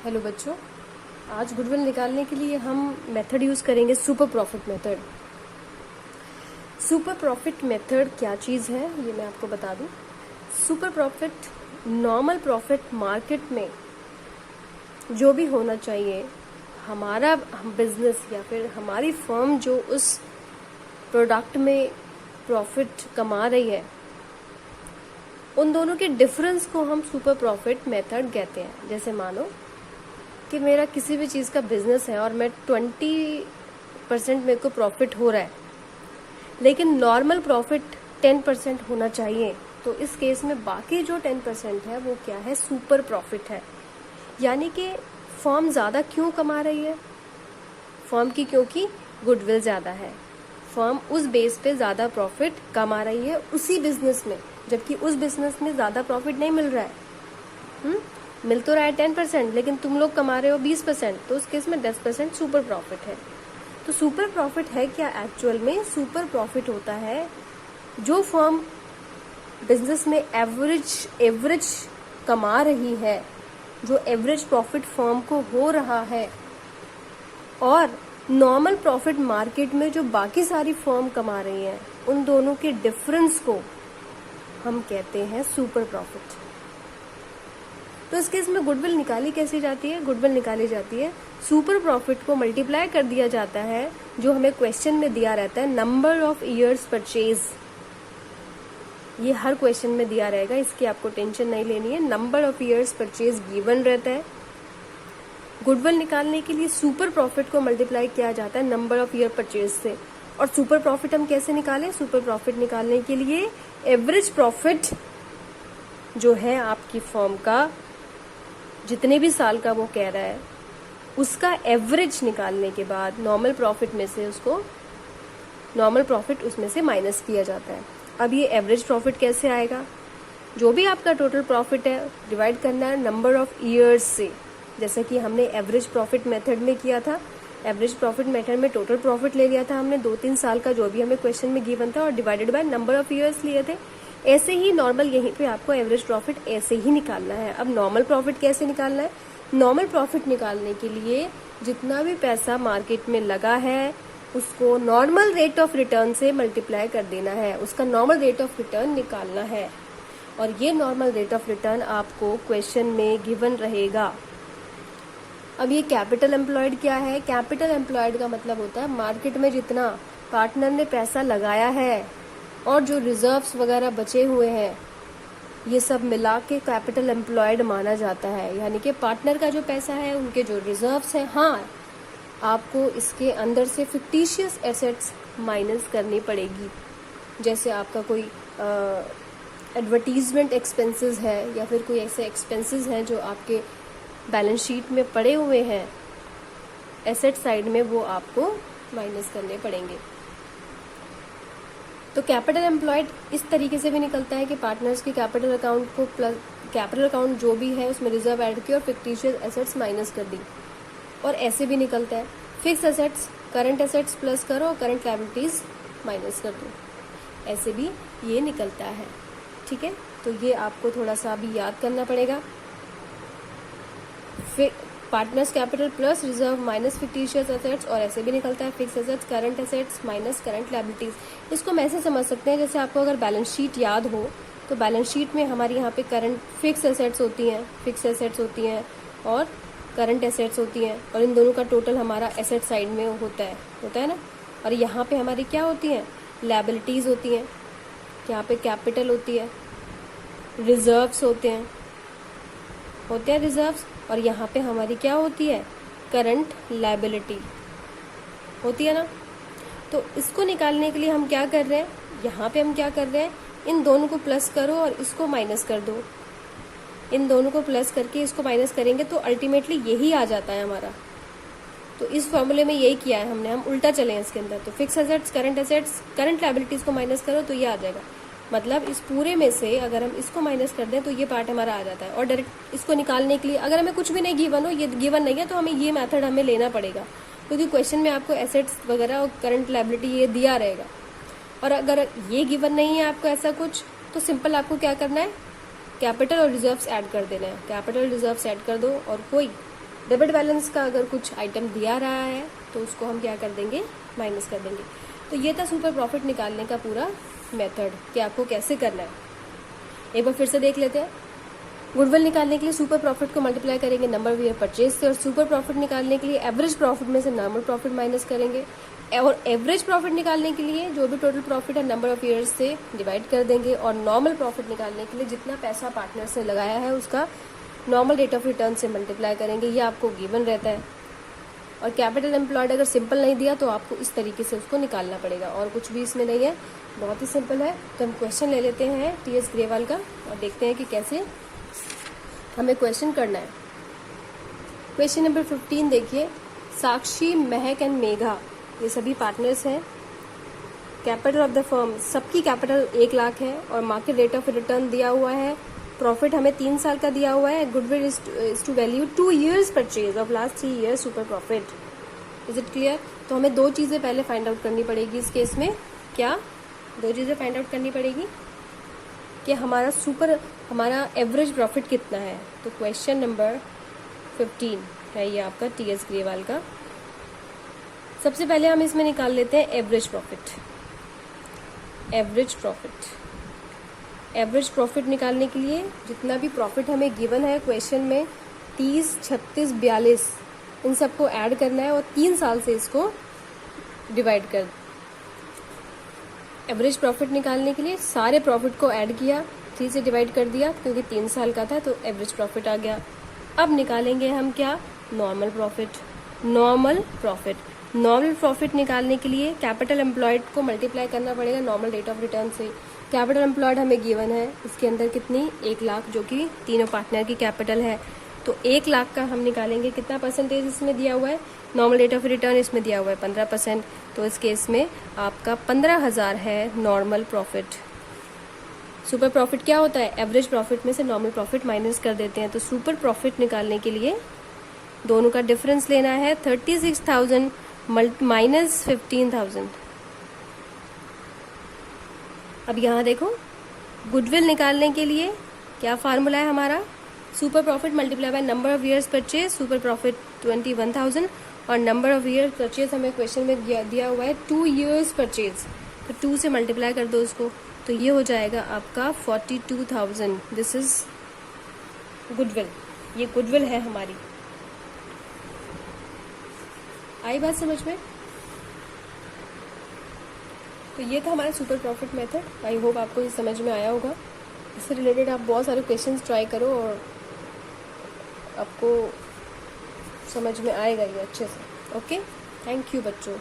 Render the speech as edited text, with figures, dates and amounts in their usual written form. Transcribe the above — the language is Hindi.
हेलो बच्चों, आज गुडविल निकालने के लिए हम मेथड यूज़ करेंगे super profit method. Super profit method क्या चीज़ है ये मैं आपको बता दूं। Super profit normal profit market में जो भी होना चाहिए, हमारा बिजनेस या फिर हमारी फर्म जो उस प्रोडक्ट में प्रॉफिट कमा रही है, उन दोनों के डिफरेंस को हम सुपर प्रॉफिट मेथड कहते हैं। जैसे मानो कि मेरा किसी भी चीज़ का बिजनेस है और मैं 20% मेरे को प्रॉफिट हो रहा है, लेकिन नॉर्मल प्रॉफिट 10% होना चाहिए, तो इस केस में बाकी जो 10% है वो क्या है, सुपर प्रॉफिट है। यानी कि फर्म ज़्यादा क्यों कमा रही है, फर्म की क्योंकि गुडविल ज़्यादा है, फर्म उस बेस पे ज़्यादा प्रॉफिट कमा रही है उसी बिजनेस में, जबकि उस बिजनेस में ज़्यादा प्रॉफिट नहीं मिल रहा है। मिल तो रहा है 10%, लेकिन तुम लोग कमा रहे हो 20%, तो उस केस में 10% सुपर प्रॉफिट है। तो सुपर प्रॉफिट है क्या एक्चुअल में? सुपर प्रॉफिट होता है जो फर्म बिजनेस में एवरेज कमा रही है, जो एवरेज प्रॉफिट फर्म को हो रहा है, और नॉर्मल प्रॉफिट मार्केट में जो बाकी सारी फर्म कमा रही हैं, उन दोनों के डिफरेंस को हम कहते हैं सुपर प्रॉफिट। तो इस केस में गुडविल निकाली कैसे जाती है? गुडविल निकाली जाती है, सुपर प्रॉफिट को मल्टीप्लाई कर दिया जाता है जो हमें क्वेश्चन में दिया रहता है, नंबर ऑफ ईयर्स परचेज। ये हर क्वेश्चन में दिया रहेगा, इसकी आपको टेंशन नहीं लेनी है। Number of years purchase given रहता है। गुडविल निकालने के लिए सुपर प्रॉफिट को मल्टीप्लाई किया जाता है नंबर ऑफ ईयर परचेज से। और सुपर प्रॉफिट हम कैसे निकालें? सुपर प्रॉफिट निकालने के लिए एवरेज प्रॉफिट जो है आपकी फर्म का, जितने भी साल का वो कह रहा है, उसका एवरेज निकालने के बाद नॉर्मल प्रॉफिट में से नॉर्मल प्रॉफिट उसमें से माइनस किया जाता है। अब ये एवरेज प्रॉफिट कैसे आएगा? जो भी आपका टोटल प्रॉफिट है डिवाइड करना है नंबर ऑफ ईयर्स से, जैसे कि हमने एवरेज प्रॉफिट मेथड में किया था। एवरेज प्रॉफिट मेथड में टोटल प्रॉफिट ले लिया था हमने 2-3 साल का, जो भी हमें क्वेश्चन में गिवन था, और divided by number of years लिए थे। ऐसे ही नॉर्मल यहीं पे आपको एवरेज प्रॉफिट ऐसे ही निकालना है। अब नॉर्मल प्रॉफिट कैसे निकालना है? नॉर्मल प्रॉफिट निकालने के लिए जितना भी पैसा मार्केट में लगा है उसको नॉर्मल रेट ऑफ रिटर्न से मल्टीप्लाई कर देना है, उसका नॉर्मल रेट ऑफ रिटर्न निकालना है। और ये नॉर्मल रेट ऑफ रिटर्न आपको क्वेश्चन में गिवन रहेगा। अब ये कैपिटल एम्प्लॉयड क्या है? कैपिटल एम्प्लॉयड का मतलब होता है मार्केट में जितना पार्टनर ने पैसा लगाया है और जो रिजर्व्स वगैरह बचे हुए हैं, ये सब मिला के कैपिटल एम्प्लॉयड माना जाता है। यानी कि पार्टनर का जो पैसा है, उनके जो रिजर्व्स हैं, हाँ, आपको इसके अंदर से फिक्टिशियस एसेट्स माइनस करनी पड़ेगी। जैसे आपका कोई एडवर्टीजमेंट एक्सपेंसेस है या फिर कोई ऐसे एक्सपेंसेस हैं जो आपके बैलेंस शीट में पड़े हुए हैं एसेट साइड में, वो आपको माइनस करने पड़ेंगे। तो कैपिटल एम्प्लॉयड इस तरीके से भी निकलता है कि पार्टनर्स के कैपिटल अकाउंट को प्लस कैपिटल अकाउंट जो भी है उसमें रिजर्व ऐड किया और फिक्टिशियस एसेट्स माइनस कर दी। और ऐसे भी निकलता है fix assets current assets plus करो और करंट लायबिलिटीज माइनस कर दो, ऐसे भी ये निकलता है। ठीक है, तो ये आपको थोड़ा सा अभी याद करना पड़ेगा। Partners capital plus reserve minus fictitious assets, और ऐसे भी निकलता है fix assets current assets minus current liabilities. इसको हम ऐसे समझ सकते हैं, जैसे आपको अगर बैलेंस शीट याद हो तो बैलेंस शीट में हमारी यहाँ पे करंट फिक्स एसेट्स होती हैं और करंट एसेट्स होती हैं, और इन दोनों का टोटल हमारा एसेट साइड में होता है ना। और यहाँ पे हमारी क्या होती हैं? लायबिलिटीज होती हैं। यहाँ पे कैपिटल होती है, रिजर्व्स होते हैं रिजर्व्स, और यहाँ पे हमारी क्या होती है? करंट लायबिलिटी होती है ना। तो इसको निकालने के लिए हम क्या कर रहे हैं? यहाँ पे हम क्या कर रहे हैं? इन दोनों को प्लस करो और इसको माइनस कर दो। इन दोनों को प्लस करके इसको माइनस करेंगे तो अल्टीमेटली यही आ जाता है हमारा। तो इस फॉर्मूले में यही किया है हमने, हम उल्टा चले हैं इसके अंदर। तो फिक्स एसेट्स करंट लायबिलिटीज को माइनस करो तो ये आ जाएगा। मतलब इस पूरे में से अगर हम इसको माइनस कर दें तो ये पार्ट हमारा आ जाता है। और डायरेक्ट इसको निकालने के लिए अगर हमें कुछ भी नहीं गिवन हो, ये गिवन नहीं है, तो हमें ये मेथड हमें लेना पड़ेगा, क्योंकि क्वेश्चन में आपको एसेट्स वगैरह और करंट लायबिलिटी ये दिया रहेगा। और अगर ये गिवन नहीं है आपको ऐसा कुछ, तो सिंपल आपको क्या करना है? कैपिटल और रिजर्व्स ऐड कर देना है। कैपिटल रिजर्व्स ऐड कर दो और कोई डेबिट बैलेंस का अगर कुछ आइटम दिया रहा है तो उसको हम क्या कर देंगे, माइनस कर देंगे। तो ये था सुपर प्रॉफिट निकालने का पूरा मेथड कि आपको कैसे करना है। एक बार फिर से देख लेते हैं। गुडविल निकालने के लिए सुपर प्रॉफिट को मल्टीप्लाई करेंगे नंबर ऑफ ईयर परचेज से, और सुपर प्रॉफिट निकालने के लिए एवरेज प्रॉफिट में से नॉर्मल प्रॉफिट माइनस करेंगे, और एवरेज प्रॉफिट निकालने के लिए जो भी टोटल प्रॉफिट है नंबर ऑफ ईयर्स से डिवाइड कर देंगे, और नॉर्मल प्रॉफिट निकालने के लिए जितना पैसा पार्टनर्स ने लगाया है उसका नॉर्मल रेट ऑफ रिटर्न से मल्टीप्लाई करेंगे। ये आपको गिवन रहता है। और कैपिटल एम्प्लॉयड अगर सिंपल नहीं दिया तो आपको इस तरीके से उसको निकालना पड़ेगा, और कुछ भी इसमें नहीं है, बहुत ही सिंपल है। तो हम क्वेश्चन ले लेते हैं टीएस ग्रेवाल का और देखते हैं कि कैसे हमें क्वेश्चन करना है। क्वेश्चन नंबर 15 देखिए। साक्षी, महक एंड मेघा ये सभी पार्टनर्स हैं। कैपिटल ऑफ द फर्म, सबकी कैपिटल 1 लाख है, और मार्केट रेट ऑफ रिटर्न दिया हुआ है। प्रॉफिट हमें 3 साल का दिया हुआ है। Goodwill is to value 2 years purchase of last 3 years super profit. Is it clear? तो हमें 2 चीजें पहले फाइंड आउट करनी पड़ेगी इस केस में। क्या 2 चीजें फाइंड आउट करनी पड़ेगी कि हमारा एवरेज प्रॉफिट कितना है। तो क्वेश्चन नंबर 15 है ये आपका टीएस ग्रेवाल का। सबसे पहले हम इसमें निकाल लेते हैं एवरेज प्रॉफिट। एवरेज प्रॉफिट निकालने के लिए जितना भी प्रॉफिट हमें गिवन है क्वेश्चन में 30, 36, 42 इन सबको ऐड करना है और 3 साल से इसको डिवाइड कर। एवरेज प्रॉफिट निकालने के लिए सारे प्रॉफिट को ऐड किया, 3 से डिवाइड कर दिया क्योंकि 3 साल का था तो एवरेज प्रॉफिट आ गया। अब निकालेंगे हम क्या, नॉर्मल प्रॉफिट निकालने के लिए कैपिटल एम्प्लॉयड को मल्टीप्लाई करना पड़ेगा नॉर्मल रेट ऑफ रिटर्न से। कैपिटल एम्प्लॉयड हमें गिवन है, इसके अंदर कितनी 1 लाख जो कि तीनों पार्टनर की कैपिटल है। तो 1 लाख का हम निकालेंगे, कितना परसेंटेज इसमें दिया हुआ है, नॉर्मल रेट ऑफ रिटर्न इसमें दिया हुआ है 15%। तो इस केस में आपका 15,000 है नॉर्मल प्रॉफिट। सुपर प्रॉफिट क्या होता है, एवरेज प्रॉफिट में से नॉर्मल प्रॉफिट माइनस कर देते हैं। तो सुपर प्रॉफिट निकालने के लिए दोनों का डिफरेंस लेना है, 36,000 माइनस 15,000। अब यहाँ देखो, गुडविल निकालने के लिए क्या फार्मूला है हमारा, super profit multiply by number of years purchase. Super profit 21,000 और नंबर ऑफ ईयर्स परचेज हमें क्वेश्चन में दिया हुआ है 2 years परचेज, तो 2 से मल्टीप्लाई कर दो उसको, तो ये हो जाएगा आपका 42,000। दिस इज गुडविल, ये गुडविल है हमारी। आई बात समझ में? तो ये था हमारा super profit method. I hope आपको ये समझ में आया होगा। इससे रिलेटेड आप बहुत सारे क्वेश्चंस ट्राई करो और आपको समझ में आएगा ये अच्छे से। ओके, थैंक यू बच्चों।